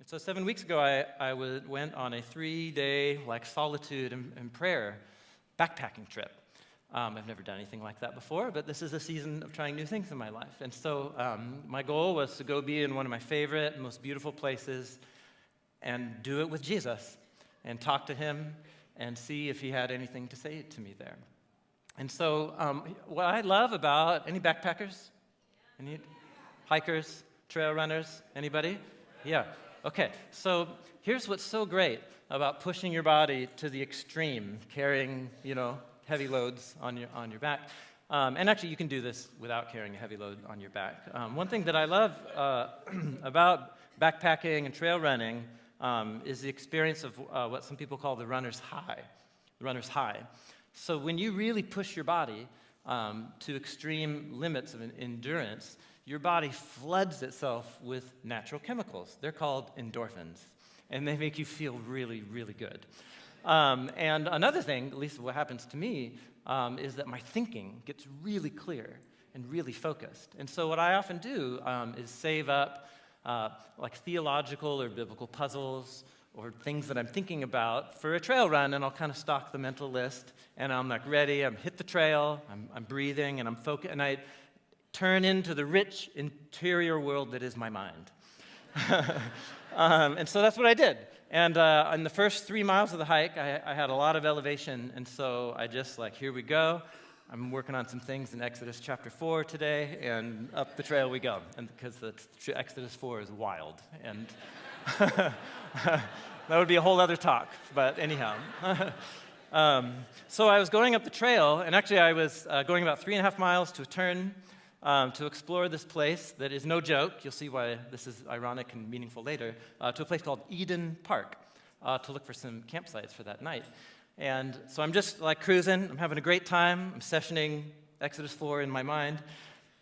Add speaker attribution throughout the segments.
Speaker 1: So 7 weeks ago, I went on a 3-day solitude and prayer backpacking trip. I've never done anything like that before, but this is a season of trying new things in my life. And so my goal was to go be in one of my favorite, most beautiful places and do it with Jesus and talk to him and see if he had anything to say to me there. And so what I love about, any backpackers? Any hikers, trail runners, anybody? Yeah. Okay, so here's what's so great about pushing your body to the extreme, carrying, heavy loads on your back. And actually, you can do this without carrying a heavy load on your back. One thing that I love about backpacking and trail running is the experience of what some people call the runner's high. The runner's high. So when you really push your body to extreme limits of endurance, your body floods itself with natural chemicals. They're called endorphins, and they make you feel really, really good. And another thing, at least what happens to me, is that my thinking gets really clear and really focused. And so what I often do is save up theological or biblical puzzles or things that I'm thinking about for a trail run, and I'll kind of stock the mental list, and I'm ready, I'm hit the trail, I'm breathing, and I'm focused, and I turn into the rich interior world that is my mind. And so that's what I did. And on the first 3 miles of the hike, I had a lot of elevation, and so I just here we go. I'm working on some things in Exodus chapter 4 today, and up the trail we go. And because Exodus 4 is wild, and that would be a whole other talk, but anyhow. So I was going up the trail, and actually I was going about 3.5 miles to a turn to explore this place that is no joke. You'll see why this is ironic and meaningful later, to a place called Eden Park, to look for some campsites for that night. And so I'm just cruising. I'm having a great time. I'm sessioning Exodus 4 in my mind.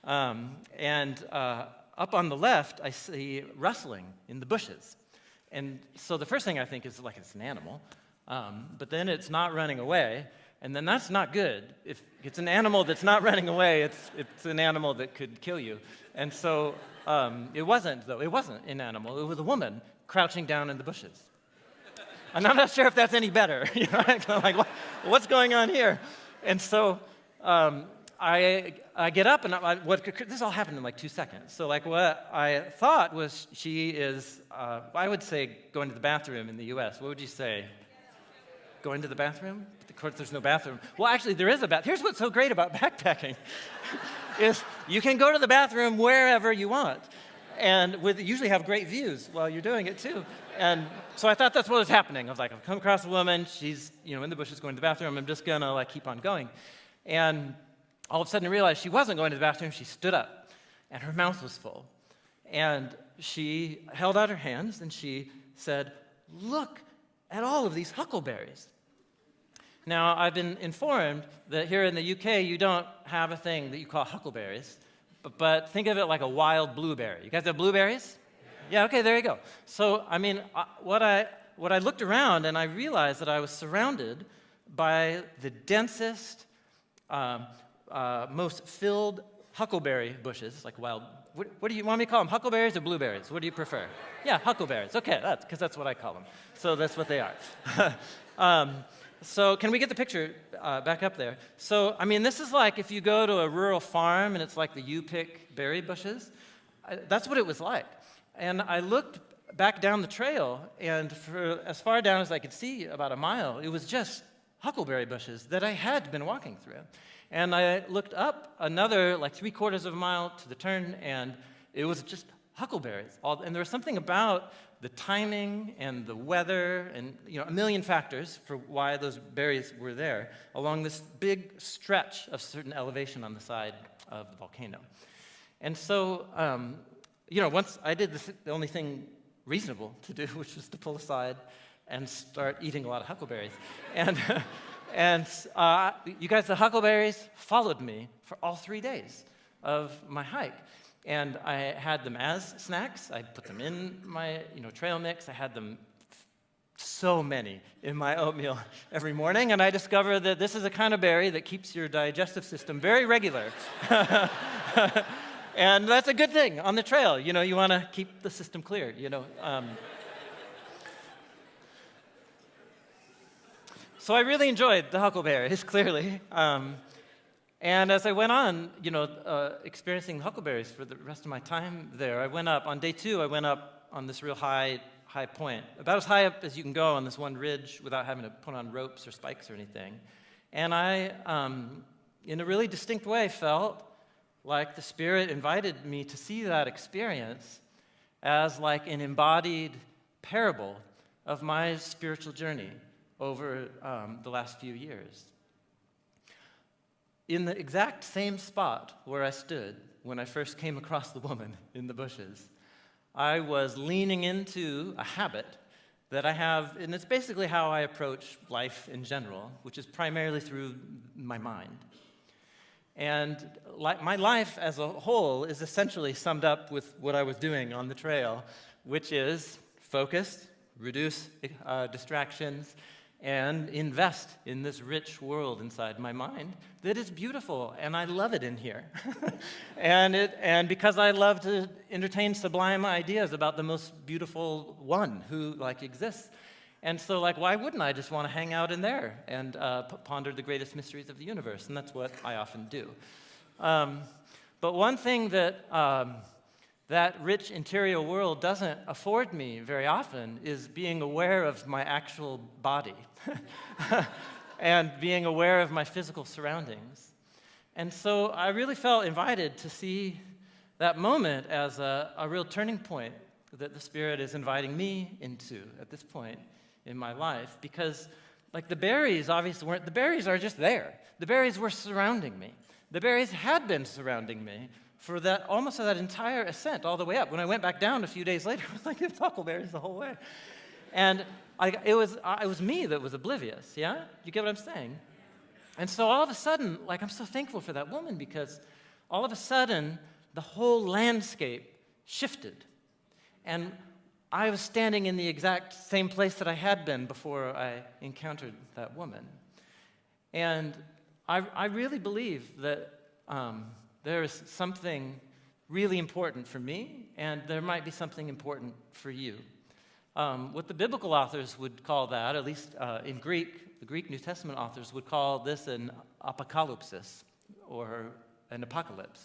Speaker 1: And up on the left, I see rustling in the bushes. And so the first thing I think is it's an animal. But then it's not running away. And then that's not good. If it's an animal that's not running away, it's an animal that could kill you. And so it wasn't, though. It wasn't an animal. It was a woman crouching down in the bushes. And I'm not sure if that's any better. What's going on here? And so I get up, and this all happened in 2 seconds. So what I thought was she is, I would say, going to the bathroom in the U.S. What would you say? Going to the bathroom? Of course, there's no bathroom. Well, actually, there is a bathroom. Here's what's so great about backpacking is you can go to the bathroom wherever you want, and usually have great views while you're doing it, too. And so I thought that's what was happening. I was I've come across a woman. She's, in the bushes going to the bathroom. I'm just going to, keep on going. And all of a sudden, I realized she wasn't going to the bathroom. She stood up, and her mouth was full. And she held out her hands, and she said, "Look at all of these huckleberries." Now, I've been informed that here in the UK, you don't have a thing that you call huckleberries, but think of it like a wild blueberry. You guys have blueberries? Yeah, okay, there you go. So, what I looked around, and I realized that I was surrounded by the densest, most filled huckleberry bushes, wild. What do you want me to call them? Huckleberries or blueberries? What do you prefer? Yeah, huckleberries. Okay, because that's what I call them. So that's what they are. So can we get the picture back up there? So, this is if you go to a rural farm and it's the you pick berry bushes. That's what it was like. And I looked back down the trail, and for as far down as I could see, about a mile, it was just huckleberry bushes that I had been walking through. And I looked up another 3/4 of a mile to the turn, and it was just huckleberries. And there was something about the timing and the weather and a million factors for why those berries were there along this big stretch of certain elevation on the side of the volcano. And so, once I did the only thing reasonable to do, which was to pull aside and start eating a lot of huckleberries. And you guys, the huckleberries followed me for all 3 days of my hike. And I had them as snacks. I put them in my, trail mix. I had them so many in my oatmeal every morning. And I discovered that this is a kind of berry that keeps your digestive system very regular. And that's a good thing on the trail. You want to keep the system clear, So I really enjoyed the huckleberries, clearly. And as I went on, experiencing the huckleberries for the rest of my time there, I went up, on day 2, I went up on this real high point, about as high up as you can go on this one ridge without having to put on ropes or spikes or anything. And I, in a really distinct way, felt like the Spirit invited me to see that experience as like an embodied parable of my spiritual journey over the last few years. In the exact same spot where I stood when I first came across the woman in the bushes, I was leaning into a habit that I have, and it's basically how I approach life in general, which is primarily through my mind. And my life as a whole is essentially summed up with what I was doing on the trail, which is focus, reduce distractions, and invest in this rich world inside my mind that is beautiful, and I love it in here. and because I love to entertain sublime ideas about the most beautiful one who exists. And so why wouldn't I just want to hang out in there and ponder the greatest mysteries of the universe? And that's what I often do. But one thing that that rich interior world doesn't afford me very often is being aware of my actual body and being aware of my physical surroundings. And so I really felt invited to see that moment as a real turning point that the Spirit is inviting me into at this point in my life, because the berries obviously weren't, the berries are just there. The berries were surrounding me. The berries had been surrounding me for almost that entire ascent all the way up. When I went back down a few days later, it was like it's huckleberries the whole way. And it was me that was oblivious, yeah? You get what I'm saying? And so all of a sudden, I'm so thankful for that woman, because all of a sudden, the whole landscape shifted. And I was standing in the exact same place that I had been before I encountered that woman. And I really believe that there is something really important for me, and there might be something important for you. What the biblical authors would call that, at least in Greek, the Greek New Testament authors would call this an apocalypsis, or an apocalypse,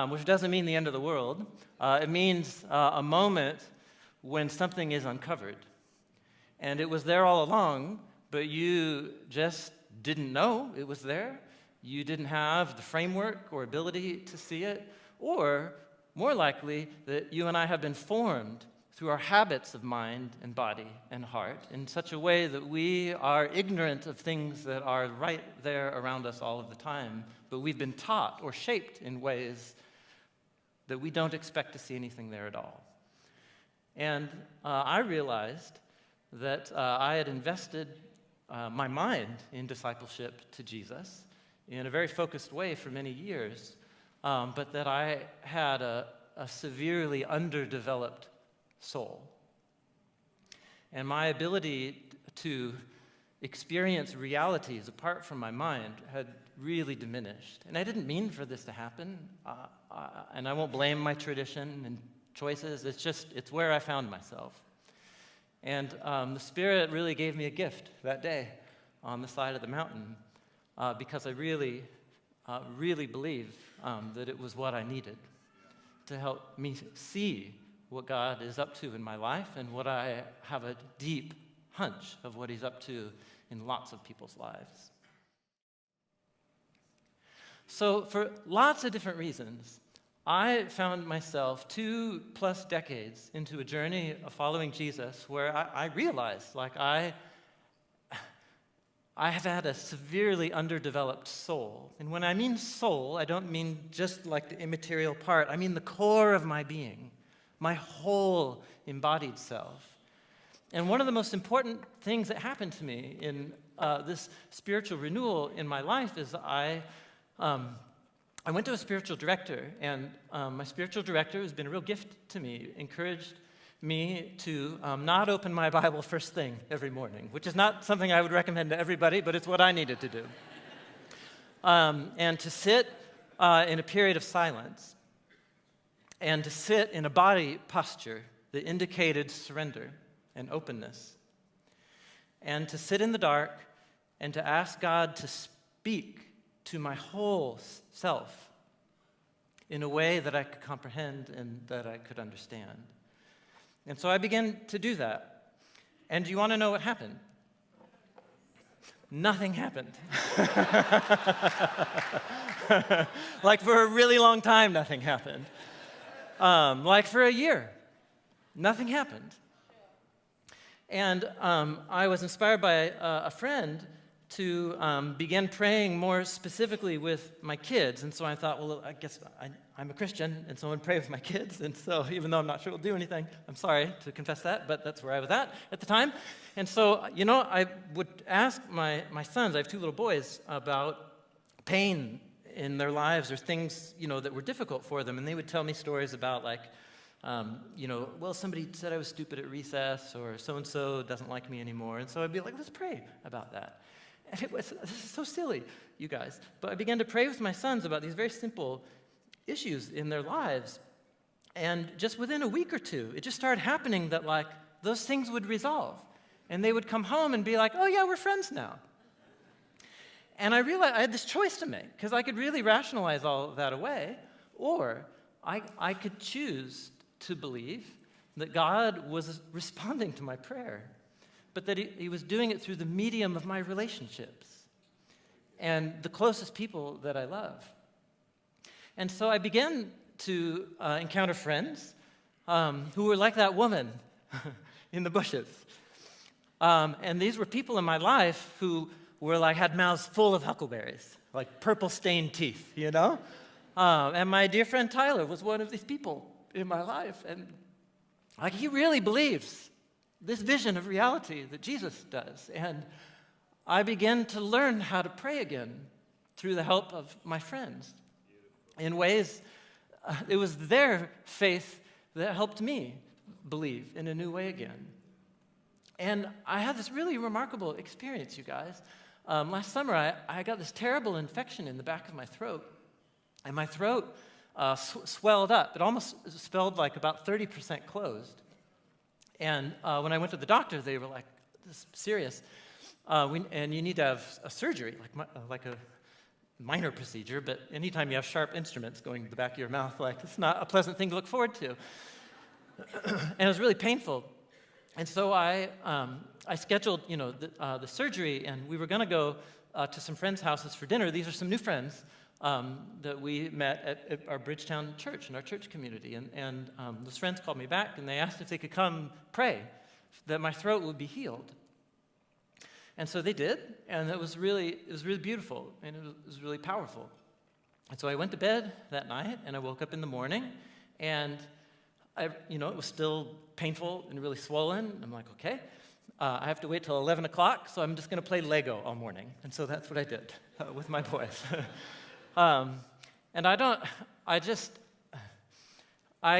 Speaker 1: which doesn't mean the end of the world. It means a moment when something is uncovered. And it was there all along, but you just didn't know it was there. You didn't have the framework or ability to see it, or more likely that you and I have been formed through our habits of mind and body and heart in such a way that we are ignorant of things that are right there around us all of the time, but we've been taught or shaped in ways that we don't expect to see anything there at all. And I realized that I had invested my mind in discipleship to Jesus in a very focused way for many years, but that I had a severely underdeveloped soul. And my ability to experience realities apart from my mind had really diminished. And I didn't mean for this to happen, and I won't blame my tradition and choices. It's where I found myself. And the Spirit really gave me a gift that day on the side of the mountain, because I really believe that it was what I needed to help me see what God is up to in my life, and what I have a deep hunch of what He's up to in lots of people's lives. So for lots of different reasons, I found myself 2+ decades into a journey of following Jesus where I realized, I have had a severely underdeveloped soul. And when I mean soul, I don't mean just the immaterial part. I mean the core of my being, my whole embodied self. And one of the most important things that happened to me in this spiritual renewal in my life is I went to a spiritual director, and my spiritual director, who's been a real gift to me, encouraged me to not open my Bible first thing every morning, which is not something I would recommend to everybody, but it's what I needed to do. And to sit in a period of silence, and to sit in a body posture that indicated surrender and openness. and to sit in the dark and to ask God to speak to my whole self in a way that I could comprehend and that I could understand. And so I began to do that. And do you want to know what happened? Nothing happened. Like for a really long time, nothing happened. Like for a year, nothing happened. And I was inspired by a friend to begin praying more specifically with my kids. And so I thought, well, I guess I'm a Christian, and so I'm going to pray with my kids. And so even though I'm not sure it'll do anything, I'm sorry to confess that, but that's where I was at the time. And so, I would ask my sons, I have 2 little boys, about pain in their lives or things, that were difficult for them. And they would tell me stories about well, somebody said I was stupid at recess, or so-and-so doesn't like me anymore. And so I'd be like, let's pray about that. And this is so silly, you guys. But I began to pray with my sons about these very simple issues in their lives. And just within a week or two, it just started happening that, those things would resolve. And they would come home and be like, oh, yeah, we're friends now. And I realized I had this choice to make, because I could really rationalize all of that away, or I could choose to believe that God was responding to my prayer, but that he was doing it through the medium of my relationships and the closest people that I love. And so I began to encounter friends who were like that woman in the bushes. And these were people in my life who were had mouths full of huckleberries, like purple stained teeth, And my dear friend Tyler was one of these people in my life. And he really believes this vision of reality that Jesus does. And I began to learn how to pray again through the help of my friends. In ways, it was their faith that helped me believe in a new way again. And I had this really remarkable experience, you guys. Last summer, I got this terrible infection in the back of my throat. And my throat swelled up. It almost smelled like about 30% closed. And when I went to the doctor, they were like, this is serious. And you need to have a surgery, like a minor procedure, but anytime you have sharp instruments going to the back of your mouth, it's not a pleasant thing to look forward to. And it was really painful. And so I scheduled, the surgery, and we were going to go to some friends' houses for dinner. These are some new friends that we met at our Bridgetown church, in our church community. And those friends called me back, and they asked if they could come pray that my throat would be healed. And so they did, and it was really beautiful, and it was really powerful. And so I went to bed that night, and I woke up in the morning, and it was still painful and really swollen. I'm like, okay, I have to wait till 11 o'clock, so I'm just going to play Lego all morning. And so that's what I did with my boys. And I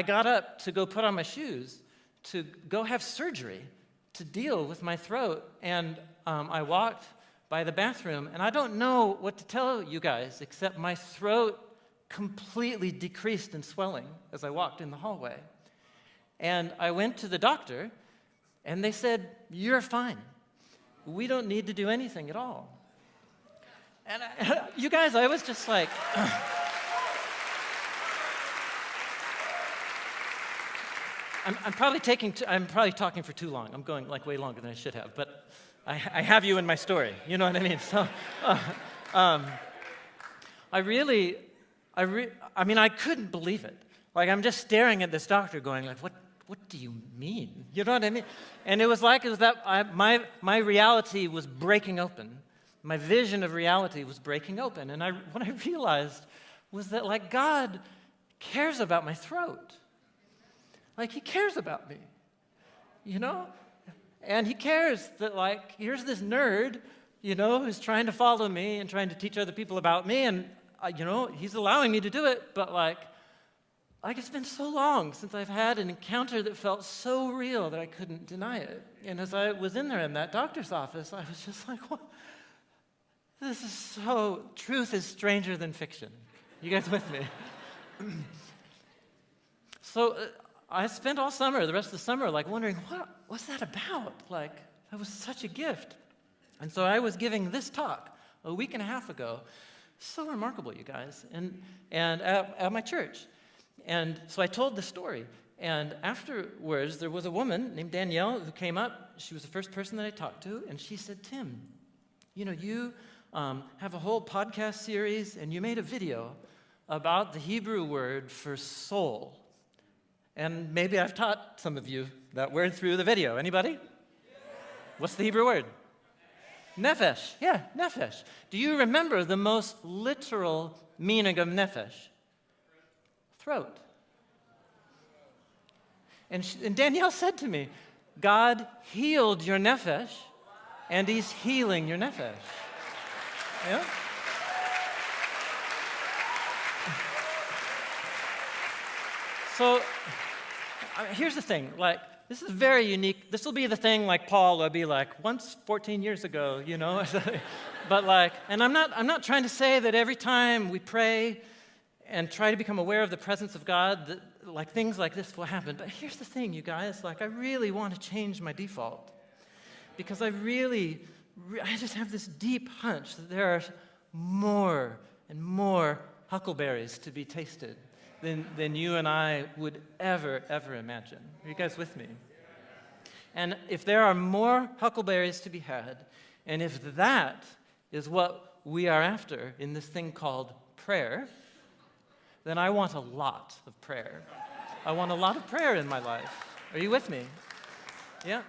Speaker 1: got up to go put on my shoes to go have surgery to deal with my throat. And I walked by the bathroom, and I don't know what to tell you guys, except my throat completely decreased in swelling as I walked in the hallway. And I went to the doctor, and they said, you're fine. We don't need to do anything at all. And you guys, I was just like, I'm probably talking for too long. I'm going way longer than I should have, but I have you in my story. You know what I mean? So, I couldn't believe it. I'm just staring at this doctor, going what do you mean? You know what I mean? And it was that my reality was breaking open. My vision of reality was breaking open. And what I realized was that, God cares about my throat. He cares about me, And he cares that, here's this nerd, who's trying to follow me and trying to teach other people about me. And, he's allowing me to do it. But, it's been so long since I've had an encounter that felt so real that I couldn't deny it. And as I was in there in that doctor's office, I was just like, what? This is truth is stranger than fiction. You guys with me? So I spent all summer, the rest of the summer, wondering, what's that about? That was such a gift. And so I was giving this talk a week and a half ago. So remarkable, you guys, and at my church. And so I told the story. And afterwards, there was a woman named Danielle who came up. She was the first person that I talked to, and she said, Tim, you have a whole podcast series, and you made a video about the Hebrew word for soul. And maybe I've taught some of you that word through the video. Anybody? What's the Hebrew word? Nefesh. Yeah, nefesh. Do you remember the most literal meaning of nefesh? Throat. And Danielle said to me, God healed your nefesh, and he's healing your nefesh. Yeah? So here's the thing, this is very unique. This will be the thing Paul will be once 14 years ago, But and I'm not trying to say that every time we pray and try to become aware of the presence of God, that things like this will happen. But here's the thing, you guys, I really want to change my default. Because I just have this deep hunch that there are more and more huckleberries to be tasted than you and I would ever imagine. Are you guys with me? And if there are more huckleberries to be had, and if that is what we are after in this thing called prayer, then I want a lot of prayer. I want a lot of prayer in my life. Are you with me? Yeah?